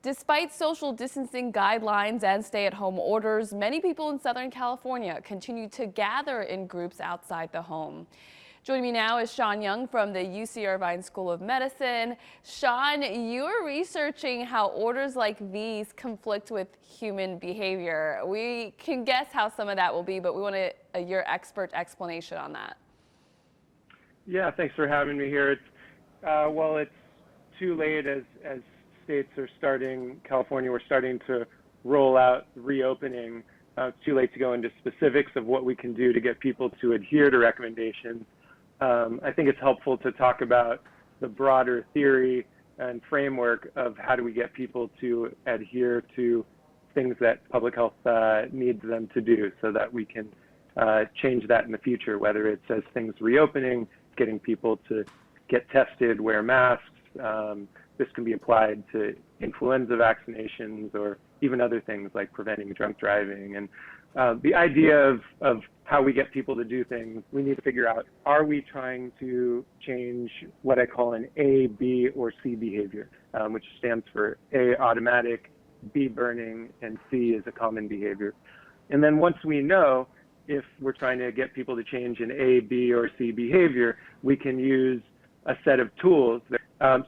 Despite social distancing guidelines and stay-at-home orders, many people in Southern California continue to gather in groups outside the home. Joining me now is Sean Young from the UC Irvine School of Medicine. Sean, you are researching how orders like these conflict with human behavior. We can guess how some of that will be, but we want your expert explanation on that. Yeah, thanks for having me here. Well, it's too late as states are starting, California, we're starting to roll out reopening. It's too late to go into specifics of what we can do to get people to adhere to recommendations. I think it's helpful to talk about the broader theory and framework of how do we get people to adhere to things that public health needs them to do so that we can change that in the future, whether it's as things reopening, getting people to get tested, wear masks. This can be applied to influenza vaccinations or even other things like preventing drunk driving. And the idea of how we get people to do things, we need to figure out, are we trying to change what I call an A, B, or C behavior, which stands for A, automatic, B, burning, and C is a common behavior. And then once we know if we're trying to get people to change an A, B, or C behavior, we can use a set of tools.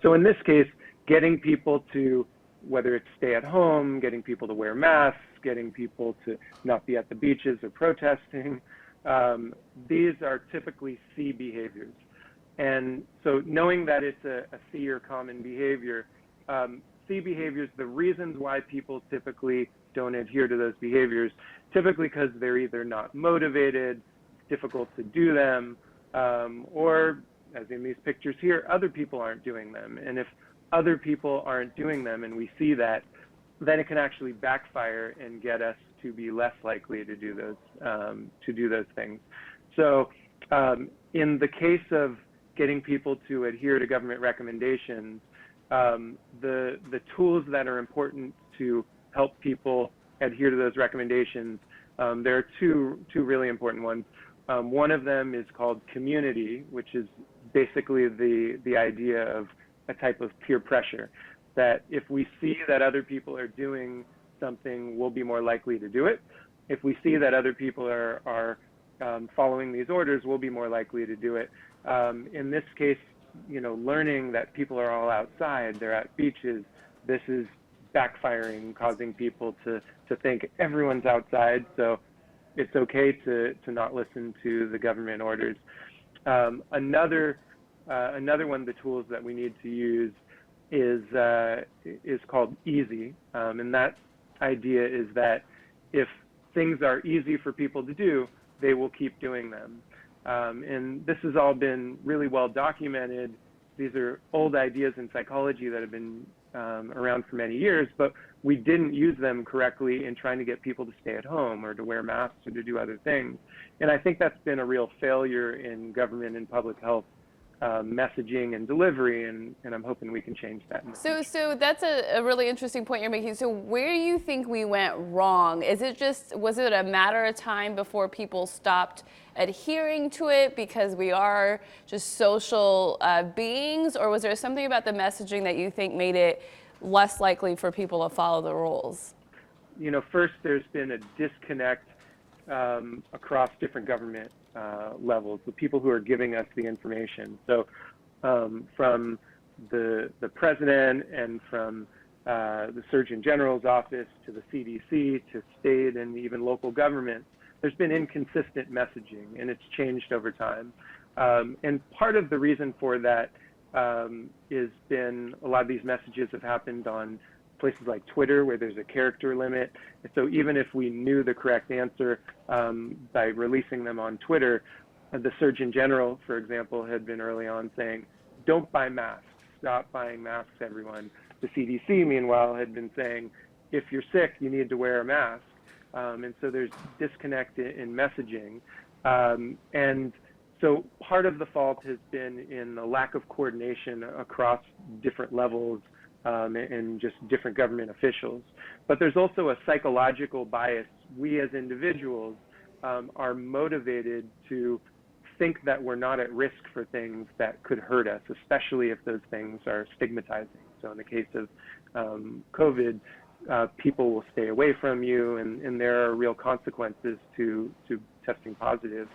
So in this case, getting people to, whether it's stay at home, getting people to wear masks, getting people to not be at the beaches or protesting, these are typically C behaviors. And so knowing that it's a C or common behavior, C behaviors, the reasons why people typically don't adhere to those behaviors, typically because they're either not motivated, difficult to do them, or as in these pictures here, other people aren't doing them. And if other people aren't doing them and we see that, then it can actually backfire and get us to be less likely to do those things. So in the case of getting people to adhere to government recommendations, the tools that are important to help people adhere to those recommendations, there are two really important ones. One of them is called community, which is basically the idea of a type of peer pressure, that if we see that other people are doing something, we'll be more likely to do it. If we see that other people are following these orders, we'll be more likely to do it. In this case, learning that people are all outside, they're at beaches, this is backfiring, causing people to think everyone's outside, so it's okay to not listen to the government orders. Another one of the tools that we need to use is called easy, and that idea is that if things are easy for people to do, they will keep doing them. And this has all been really well documented. These are old ideas in psychology that have been around for many years, but we didn't use them correctly in trying to get people to stay at home or to wear masks or to do other things. And I think that's been a real failure in government and public health messaging and delivery, and I'm hoping we can change that. So that's a really interesting point you're making. So where do you think we went wrong? Was it a matter of time before people stopped adhering to it because we are just social beings, or was there something about the messaging that you think made it less likely for people to follow the rules? First, there's been a disconnect across different government levels, the people who are giving us the information. So from the president and from the Surgeon General's office to the CDC to state and even local governments, there's been inconsistent messaging, and it's changed over time. And part of the reason for that has been a lot of these messages have happened on places like Twitter, where there's a character limit. So even if we knew the correct answer by releasing them on Twitter, the Surgeon General, for example, had been early on saying, don't buy masks, stop buying masks, everyone. The CDC, meanwhile, had been saying, if you're sick, you need to wear a mask. And so there's disconnect in messaging. And so part of the fault has been in the lack of coordination across different levels and just different government officials. But there's also a psychological bias. We as individuals are motivated to think that we're not at risk for things that could hurt us, especially if those things are stigmatizing. So in the case of COVID, people will stay away from you, and there are real consequences to testing positive,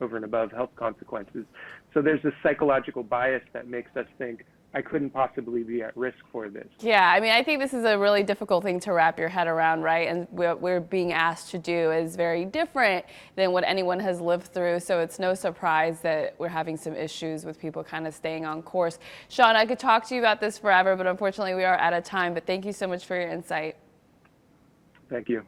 over and above health consequences. So there's this psychological bias that makes us think, I couldn't possibly be at risk for this. Yeah, I mean, I think this is a really difficult thing to wrap your head around, right? And what we're being asked to do is very different than what anyone has lived through. So it's no surprise that we're having some issues with people kind of staying on course. Sean, I could talk to you about this forever, but unfortunately we are out of time. But thank you so much for your insight. Thank you.